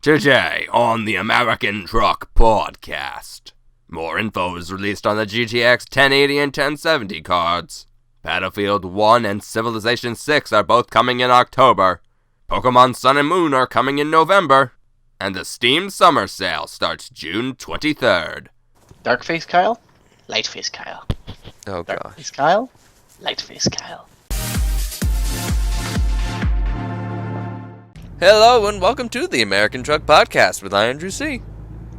Today on the American Truck Podcast, more info is released on the GTX 1080 and 1070 cards. Battlefield 1 and Civilization 6 are both coming in October. Pokemon Sun and Moon are coming in November. And the Steam Summer Sale starts June 23rd. Darkface Kyle? Lightface Kyle. Oh gosh. Darkface Kyle? Lightface Kyle. Hello and welcome to the American Truck Podcast with Andrew C.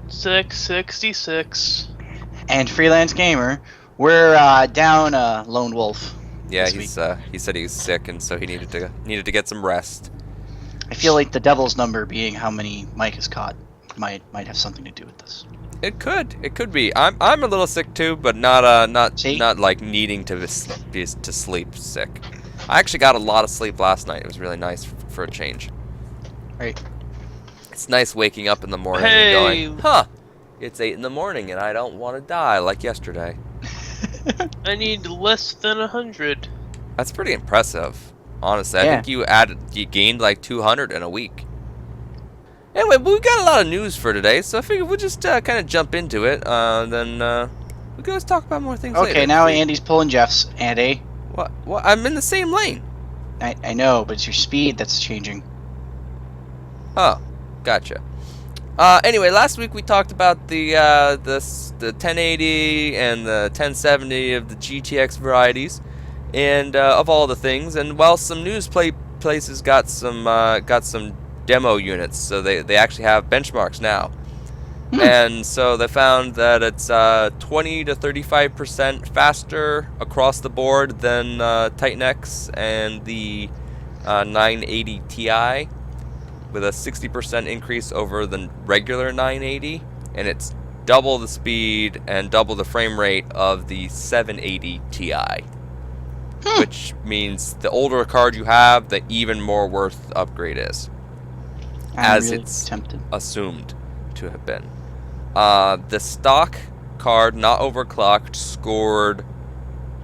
666. And Freelance Gamer. We're down Lone Wolf. Yeah, he said he's sick and so he needed to get some rest. I feel like the devil's number being how many Mike has caught might have something to do with this. It could be. I'm a little sick too, but not like needing to sleep sick. I actually got a lot of sleep last night. It was really nice for a change. Right. It's nice waking up in the morning and going, it's 8 in the morning and I don't want to die like yesterday. I need less than 100. That's pretty impressive. Honestly, Yeah. I think you gained like 200 in a week. Anyway, we've got a lot of news for today, so I figured we'll just kind of jump into it. Then we can always talk about more things later. Okay, now Andy's pulling Jeff's. Andy. What? I'm in the same lane. I know, but it's your speed that's changing. Oh, gotcha. Anyway, last week we talked about the 1080 and the 1070 of the GTX varieties, and of all the things. And while some news places got some demo units, so they actually have benchmarks now. And so they found that it's 20 to 35% faster across the board than Titan X and the 980 Ti, with a 60% increase over the regular 980, and it's double the speed and double the frame rate of the 780 Ti. Which means the older a card you have, the even more worth the upgrade is. I'm As really it's tempted. assumed to have been. The stock card, not overclocked, scored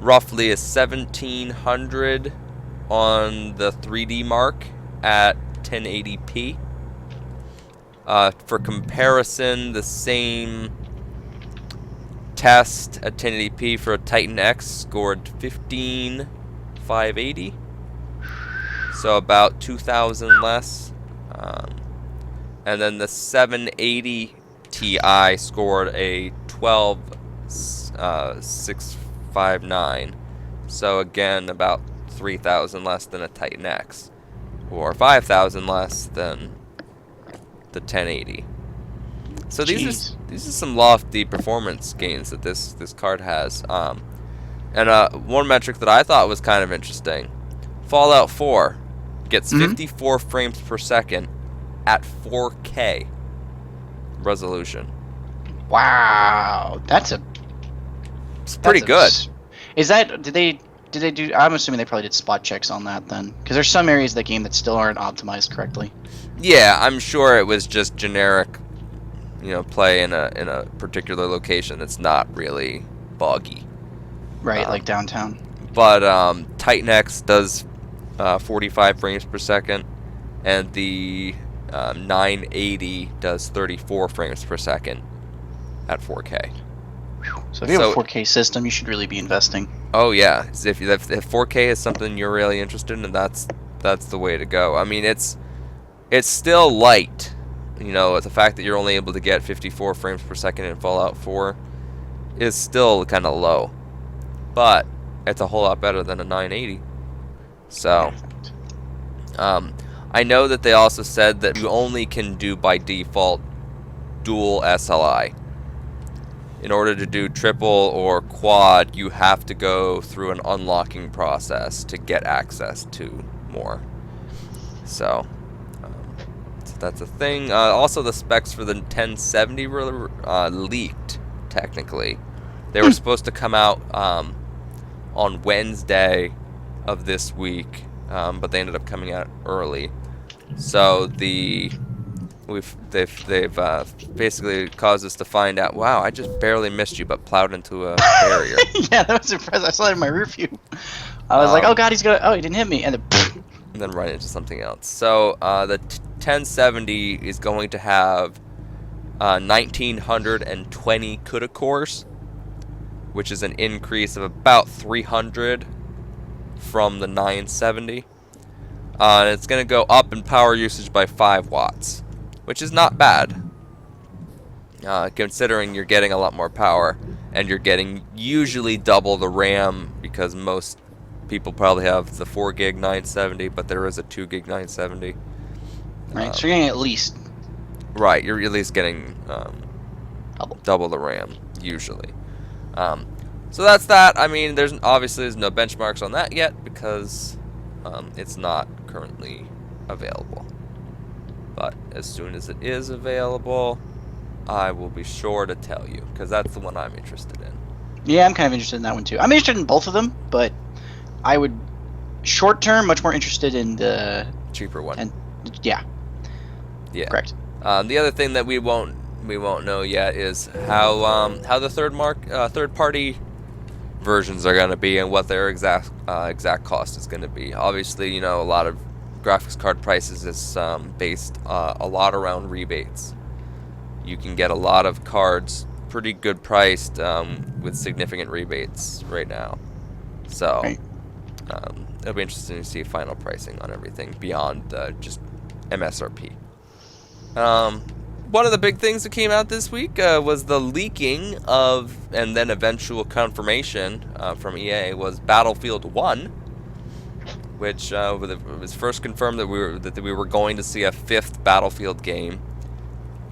roughly a 1700 on the 3D mark at 1080p. For comparison, the same test at 1080p for a Titan X scored 15580, so about 2000 less. And then the 780 Ti scored a 12659, so again about 3000 less than a Titan X, or 5,000 less than the 1080. So these are some lofty performance gains that this card has. And one metric that I thought was kind of interesting: Fallout 4 gets 54 frames per second at 4K resolution. Wow, it's Pretty good. Is that did they do? I'm assuming they probably did spot checks on that then, because there's some areas of the game that still aren't optimized correctly. Yeah, I'm sure it was just generic, play in a particular location that's not really buggy. Right, like downtown. But Titan X does 45 frames per second, and the 980 does 34 frames per second at 4K. So if you have a 4K system, you should really be investing. Oh yeah, if 4K is something you're really interested in, that's the way to go. I mean, it's still light. The fact that you're only able to get 54 frames per second in Fallout 4 is still kind of low, but it's a whole lot better than a 980. So, I know that they also said that you only can do by default dual SLI. In order to do triple or quad, you have to go through an unlocking process to get access to more. So that's a thing. Also, the specs for the 1070 were leaked, technically. They were supposed to come out on Wednesday of this week, but they ended up coming out early. So they've basically caused us to find out. Wow, I just barely missed you, but plowed into a barrier. Yeah, that was impressive. I saw that in my rear view. I was like, oh god, he didn't hit me, and then and then run into something else. So the 1070 is going to have 1920 CUDA cores, which is an increase of about 300 from the 970. And it's going to go up in power usage by 5 watts, which is not bad, considering you're getting a lot more power, and you're getting usually double the RAM, because most people probably have the 4 gig 970, but there is a 2 gig 970. Right, so you're getting at least Right, you're at least getting double. double the RAM, usually. So that's that. I mean, there's no benchmarks on that yet, because it's not currently available. But as soon as it is available, I will be sure to tell you, because that's the one I'm interested in. Yeah, I'm kind of interested in that one too. I'm interested in both of them, but I would, short term, much more interested in the Cheaper one. And yeah, Yeah. correct. The other thing that we won't know yet is how the third party versions are going to be, and what their exact cost is going to be. Obviously, a lot of graphics card prices is based a lot around rebates. You can get a lot of cards pretty good priced with significant rebates right now. So Right. it'll be interesting to see final pricing on everything beyond just MSRP. One of the big things that came out this week was the leaking of, and then eventual confirmation from EA, was Battlefield 1, which it was first confirmed that we were going to see a 5th Battlefield game,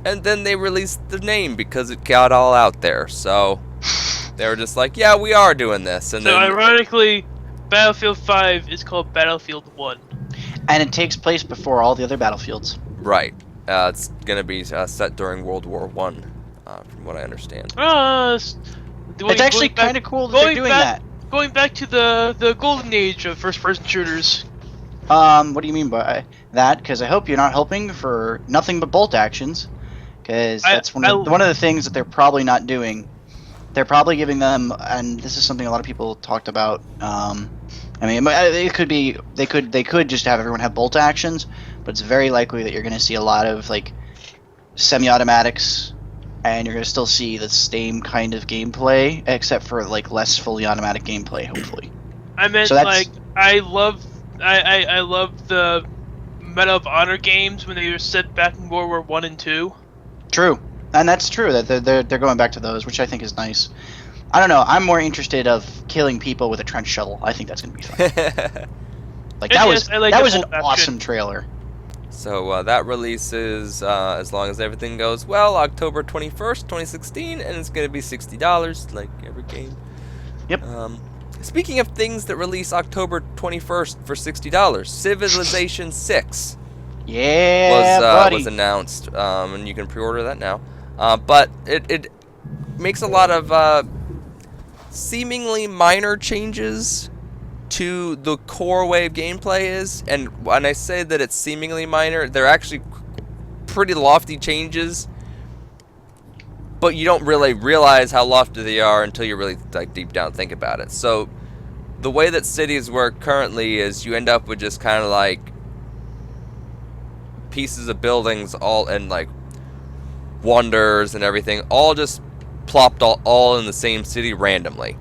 and then they released the name because it got all out there. So they were just like, "Yeah, we are doing this." And So then, ironically, Battlefield 5 is called Battlefield 1. And it takes place before all the other battlefields. right, it's gonna be set during World War One, from what I understand. It's actually kind of cool that they're doing that. Going back to the golden age of first-person shooters. What do you mean by that? Because I hope you're not hoping for nothing but bolt actions, because that's one of the things that they're probably not doing. They're probably giving them, and this is something a lot of people talked about. I mean, it could be they could just have everyone have bolt actions, but it's very likely that you're going to see a lot of like semi-automatics, and you're going to still see the same kind of gameplay, except for like less fully automatic gameplay, hopefully. I meant, So that's- I love the Medal of Honor games when they were set back in World War 1 and 2. True, and that's true that they're going back to those, which I think is nice. I don't know. I'm more interested of killing people with a trench shovel. I think that's gonna be fun. Like that And was yes, I like that the was an bolt action. awesome trailer. So that releases, as long as everything goes well, October 21st, 2016, and it's going to be $60, like every game. Yep. Speaking of things that release October 21st for $60, Civilization 6 Yeah, buddy. was announced, and you can pre-order that now. But it makes a lot of seemingly minor changes to the core way of gameplay is, and when I say that it's seemingly minor, they're actually pretty lofty changes, but you don't really realize how lofty they are until you really like deep down think about it. So the way that cities work currently is you end up with just kind of like pieces of buildings all and like wonders and everything all just plopped all in the same city randomly.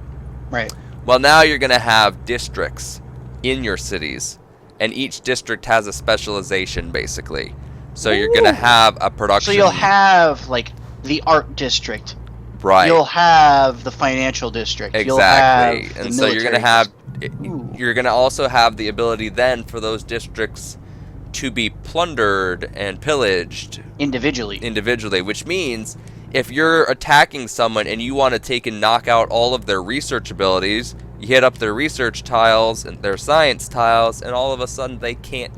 Right. Well, now you're going to have districts in your cities, and each district has a specialization, basically. So you're going to have a production... So you'll have like the art district. Right. You'll have the financial district. Exactly. You'll have the And so you're going to military have... Ooh. You're going to also have the ability then for those districts to be plundered and pillaged individually, which means if you're attacking someone and you want to take and knock out all of their research abilities, you hit up their research tiles and their science tiles, and all of a sudden they can't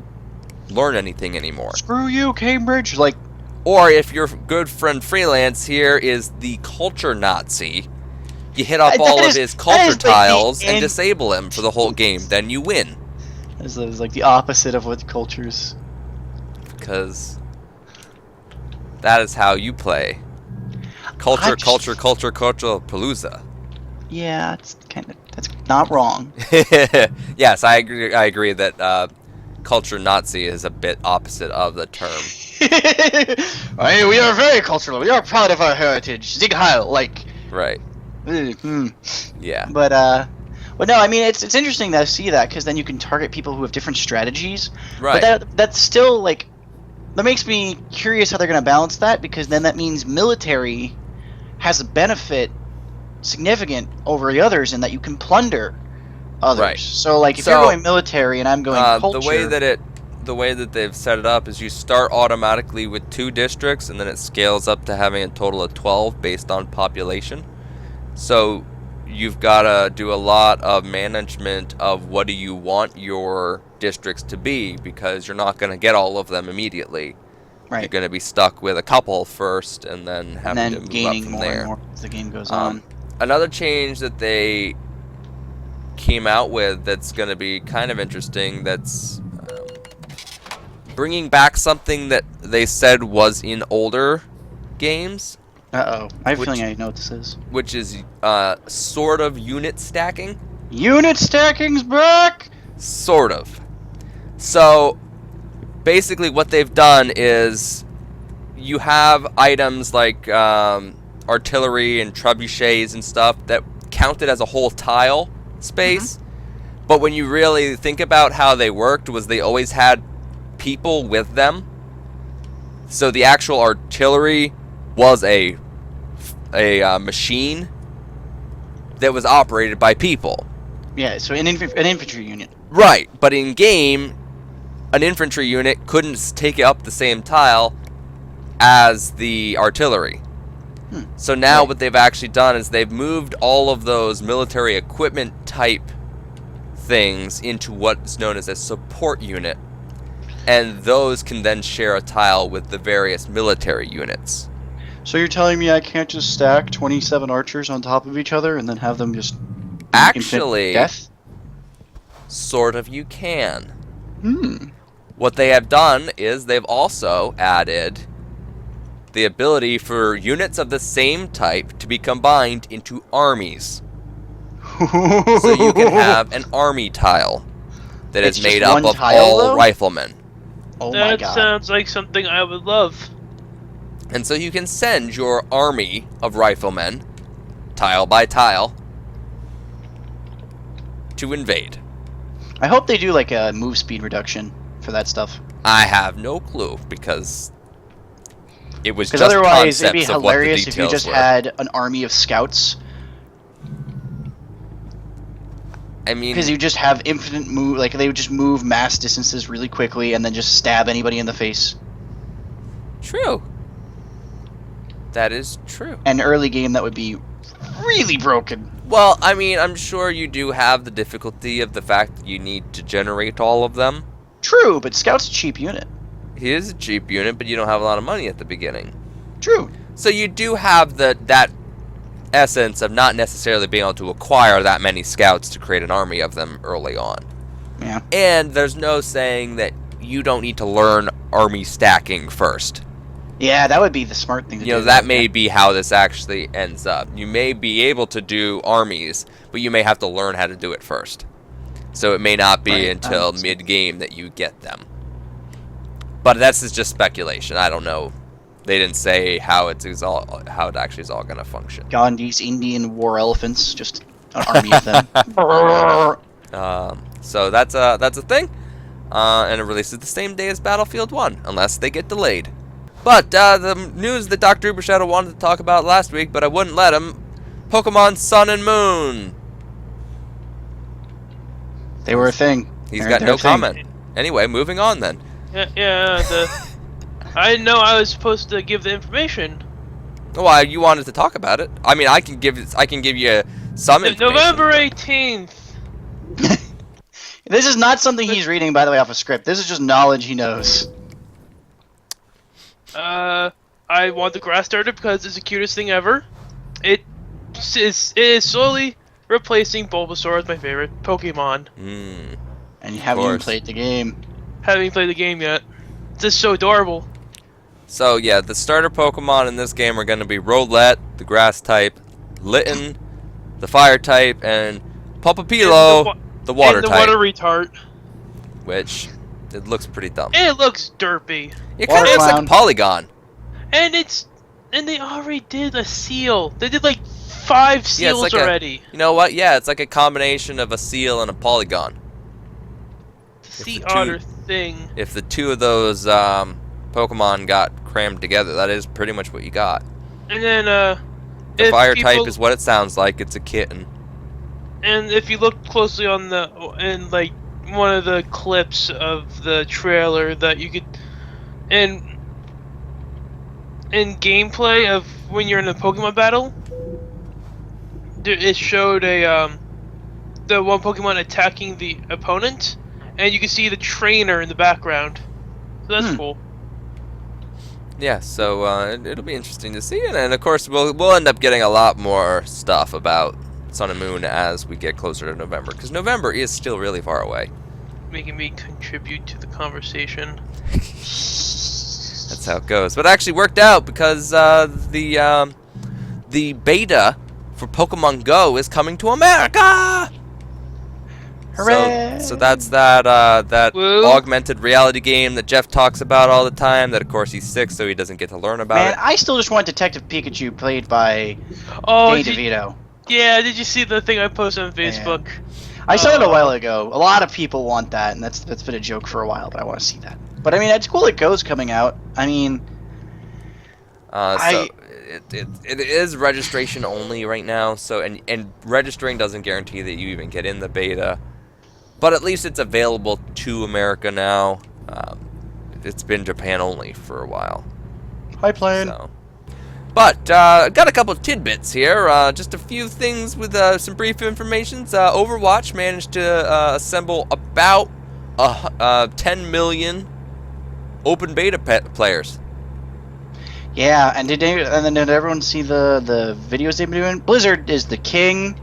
learn anything anymore. Screw you, Cambridge! Like, Or if your good friend Freelance here is the culture Nazi, you hit up all of his culture like the tiles and end- disable him for the whole game, then you win. this is like the opposite of what cultures. Because that is how you play. Culture Palooza. Yeah, that's not wrong. Yes, I agree that culture Nazi is a bit opposite of the term. I mean, we are very cultural. We are proud of our heritage. Sieg Heil, like. Right. Yeah. But no, I mean, it's interesting to see that, because then you can target people who have different strategies. Right. But that's still, like, that makes me curious how they're going to balance that, because then that means military has a benefit significant over the others in that you can plunder others. Right. So, like, if you're going military and I'm going culture... The way that they've set it up is you start automatically with 2 districts, and then it scales up to having a total of 12 based on population. So you've got to do a lot of management of what do you want your districts to be, because you're not going to get all of them immediately. Right. You're going to be stuck with a couple first, and then having to move gaining up from more there. and more as the game goes on. Another change that they came out with that's going to be kind of interesting, that's bringing back something that they said was in older games. Uh-oh. I have a feeling I know what this is. Which is sort of unit stacking. Unit stacking's back! Sort of. So, basically what they've done is you have items like artillery and trebuchets and stuff that counted as a whole tile space. Mm-hmm. But when you really think about how they worked, was they always had people with them. So the actual artillery was a machine that was operated by people. Yeah, so an infantry unit. Right, but in game, an infantry unit couldn't take up the same tile as the artillery. So now what they've actually done is they've moved all of those military equipment type things into what's known as a support unit. And those can then share a tile with the various military units. So you're telling me I can't just stack 27 archers on top of each other and then have them just actually death? Sort of you can. What they have done is they've also added the ability for units of the same type to be combined into armies. So you can have an army tile that is made up of all riflemen. Oh my God. That sounds like something I would love. And so you can send your army of riflemen, tile by tile, to invade. I hope they do like a move speed reduction for that stuff. I have no clue, because it was just otherwise it'd be concepts of what the hilarious if you details just were. had an army of scouts. I mean, because you just have infinite move, like they would just move mass distances really quickly and then just stab anybody in the face. True. That is true. And early game that would be really broken. Well, I mean, I'm sure you do have the difficulty of the fact that you need to generate all of them. True, but Scout's a cheap unit. He is a cheap unit, but you don't have a lot of money at the beginning. True. So you do have that essence of not necessarily being able to acquire that many scouts to create an army of them early on. Yeah. And there's no saying that you don't need to learn army stacking first. Yeah, that would be the smart thing to do. You know, that may be how this actually ends up. You may be able to do armies, but you may have to learn how to do it first. So it may not be until mid-game that you get them. But that's just speculation. I don't know. They didn't say how it actually is all going to function. Gandhi's Indian war elephants, just an army of them. So that's a thing, and it releases the same day as Battlefield 1, unless they get delayed. But the news that Dr. Ubershadow wanted to talk about last week, but I wouldn't let him, Pokemon Sun and Moon. They were a thing. He's got no comment. Anyway, moving on then. I didn't know I was supposed to give the information. Well, you wanted to talk about it. I mean, I can give you some information. November 18th. This is not something he's reading, by the way, off a script. This is just knowledge he knows. I want the grass starter because it's the cutest thing ever. It is slowly replacing Bulbasaur as my favorite Pokemon. And you haven't even played the game. Haven't even played the game yet. It's just so adorable. So yeah, the starter Pokemon in this game are going to be Rowlet, the grass type, Litten, the fire type, and Popplio, the water type. And the water retard. Which It looks pretty dumb. It looks derpy. It kind of looks like a polygon. And they already did a seal. They did like 5 seals like already. You know what? Yeah, it's like a combination of a seal and a polygon. Sea otter thing. If the two of those Pokemon got crammed together, that is pretty much what you got. And then the fire type is what it sounds like. It's a kitten. And if you look closely on like one of the clips of the trailer that you could in gameplay of when you're in a Pokemon battle, it showed the one Pokemon attacking the opponent, and you can see the trainer in the background. So that's cool. Yeah, so it'll be interesting to see, and of course we'll end up getting a lot more stuff about Sun and Moon as we get closer to November, because November is still really far away. Making me contribute to the conversation. That's how it goes. But it actually worked out because the beta for Pokemon Go is coming to America. Hooray! So that's that Woo. augmented reality game that Jeff talks about all the time. That of course he's sick, so he doesn't get to learn about Man, it. I still just want Detective Pikachu played by Oh, Danny DeVito. yeah, did you see the thing I posted on Facebook? I saw it a while ago. A lot of people want that, and that's been a joke for a while, but I want to see that. But I mean, it's cool that Go's coming out. I mean, So it is registration only right now. So and registering doesn't guarantee that you even get in the beta, but at least it's available to America now. It's been Japan only for a while. hi, plane. So. But got a couple of tidbits here. Just a few things with some brief information. Overwatch managed to assemble about 10 million open beta players. Yeah, and did everyone see the videos they've been doing? Blizzard is the king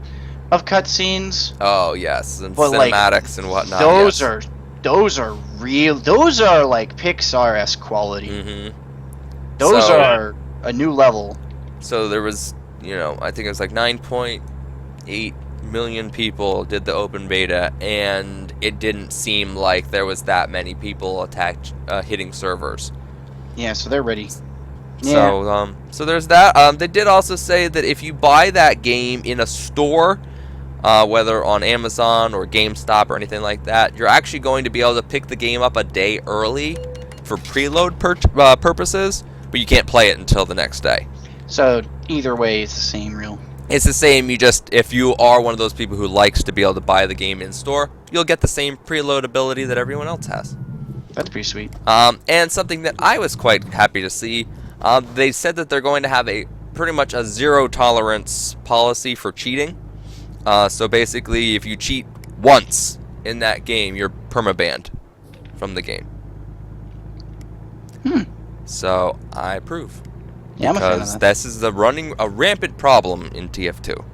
of cutscenes. Oh yes, and But, cinematics and whatnot. Those yes. are real. Those are like Pixar-esque quality. Mm-hmm. Those So- are a new level. So there was, I think it was like 9.8 million people did the open beta, and it didn't seem like there was that many people hitting servers. Yeah, so they're ready. So there's that. They did also say that if you buy that game in a store, whether on Amazon or GameStop or anything like that, you're actually going to be able to pick the game up a day early for preload purposes, but you can't play it until the next day. So either way, it's the same real. It's the same. If you are one of those people who likes to be able to buy the game in store, you'll get the same preload ability that everyone else has. That's pretty sweet. And something that I was quite happy to see, they said that they're going to have pretty much a zero tolerance policy for cheating. So basically, if you cheat once in that game, you're permabanned from the game. So I approve. Yeah, I'm a fan of Because that. this is a rampant problem in TF2.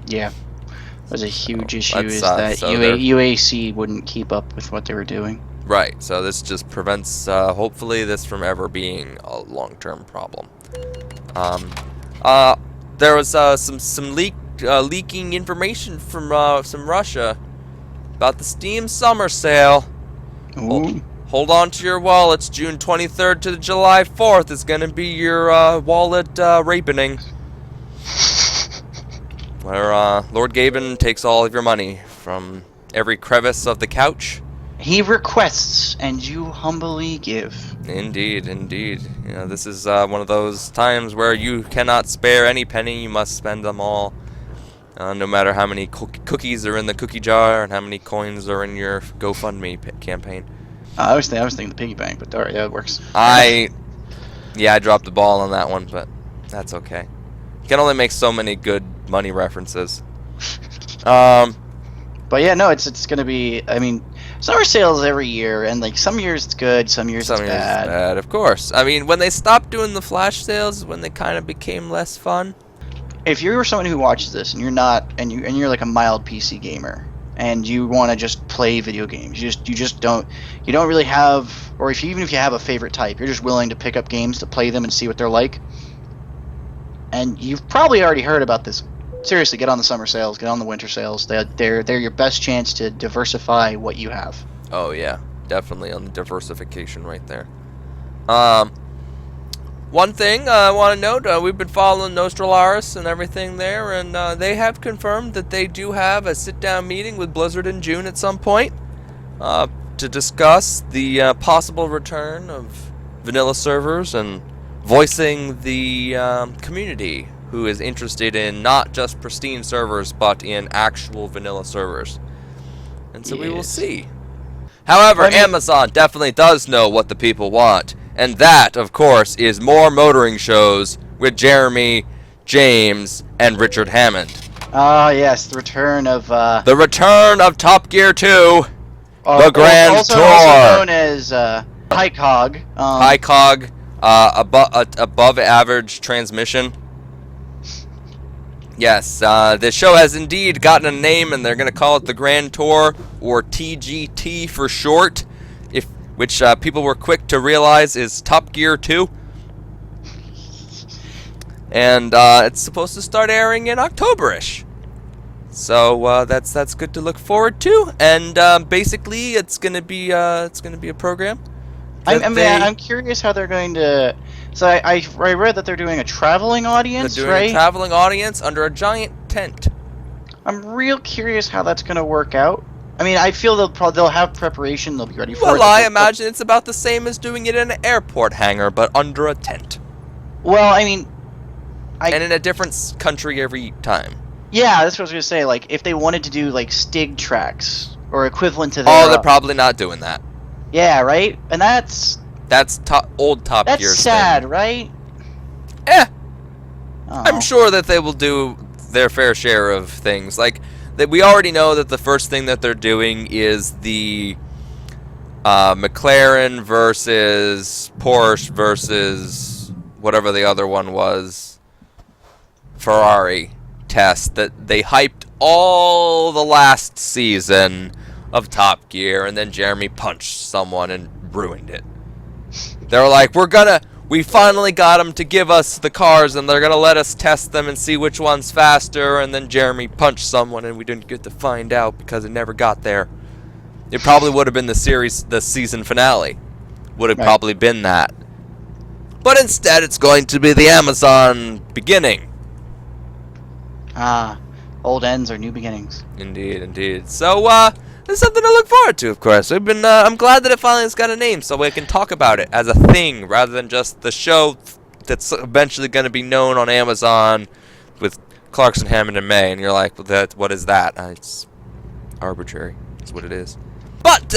Yeah. It was a huge issue that's, is that so they're- UAC wouldn't keep up with what they were doing. Right, so this just prevents, hopefully, this from ever being a long-term problem. There was some leaking information from Russia about the Steam Summer Sale. Ooh. Hold on to your wallets. June 23rd to July 4th is going to be your wallet rapening. Where Lord Gaben takes all of your money from every crevice of the couch. He requests, and you humbly give. Indeed, indeed. This is one of those times where you cannot spare any penny. You must spend them all. No matter how many cookies are in the cookie jar and how many coins are in your GoFundMe campaign. I was thinking the piggy bank, but alright, yeah, it works. I dropped the ball on that one, but that's okay. You can only make so many good money references. But yeah, no, it's gonna be. I mean, summer sales every year, and like some years it's good, some years it's bad. Of course. I mean, when they stopped doing the flash sales, when they kind of became less fun. If you're someone who watches this and you're not, and you're like a mild PC gamer, and you want to just play video games, you don't really have, or even if you have a favorite type, you're just willing to pick up games to play them and see what they're like. And you've probably already heard about this. Seriously, get on the summer sales, get on the winter sales. They're your best chance to diversify what you have. Oh yeah. definitely on the diversification right there. One thing I want to note, we've been following Nostralaris and everything there, and they have confirmed that they do have a sit-down meeting with Blizzard in June at some point to discuss the possible return of vanilla servers and voicing the community who is interested in not just pristine servers, but in actual vanilla servers. And so we will see. However, Amazon definitely does know what the people want. And that, of course, is more motoring shows with Jeremy, James, and Richard Hammond. Ah, yes, the return of... The return of Top Gear 2, the Grand Tour. Also known as HiCog. HiCog, above average transmission. Yes, the show has indeed gotten a name, and they're going to call it the Grand Tour, or TGT for short. Which people were quick to realize is Top Gear 2. And it's supposed to start airing in October-ish. So that's good to look forward to. And basically, it's gonna be a program. I'm curious how they're going to. So I read that they're doing a traveling audience, they're doing a traveling audience under a giant tent. I'm real curious how that's going to work out. I mean, I feel they'll have preparation. They'll be ready for it. Well, I imagine it's about the same as doing it in an airport hangar, but under a tent. Well, I mean, and in a different country every time. Yeah, that's what I was gonna say. Like, if they wanted to do like Stig tracks or equivalent to their... Oh, they're probably not doing that. Yeah, right. And that's old Top Gear. That's sad, thing. Right? Oh. I'm sure that they will do their fair share of things. Like, that we already know that the first thing that they're doing is the McLaren versus Porsche versus whatever the other one was, Ferrari test that they hyped all the last season of Top Gear, and then Jeremy punched someone and ruined it. They were like, we finally got them to give us the cars, and they're going to let us test them and see which one's faster, and then Jeremy punched someone, and we didn't get to find out because it never got there. It probably would have been the season finale. Would have probably been that. But instead, it's going to be the Amazon beginning. Ah, old ends are new beginnings. Indeed, indeed. So, there's something to look forward to, of course. I'm glad that it finally has got a name, so we can talk about it as a thing rather than just the show that's eventually going to be known on Amazon with Clarkson, Hammond, and May. And you're like, well, what is that? It's arbitrary. That's what it is. But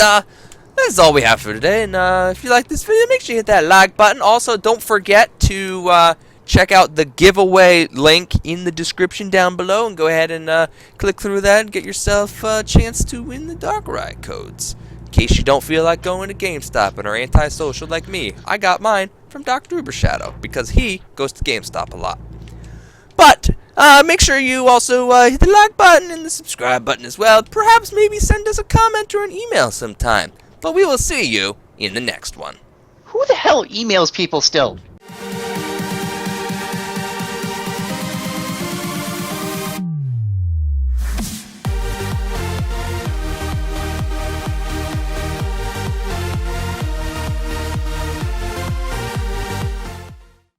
that's all we have for today. And if you like this video, make sure you hit that like button. Also, don't forget to check out the giveaway link in the description down below, and go ahead and click through that and get yourself a chance to win the Dark Ride codes. In case you don't feel like going to GameStop and are antisocial like me, I got mine from Dr. Ubershadow because he goes to GameStop a lot. But make sure you also hit the like button and the subscribe button as well. Perhaps maybe send us a comment or an email sometime. But we will see you in the next one. Who the hell emails people still?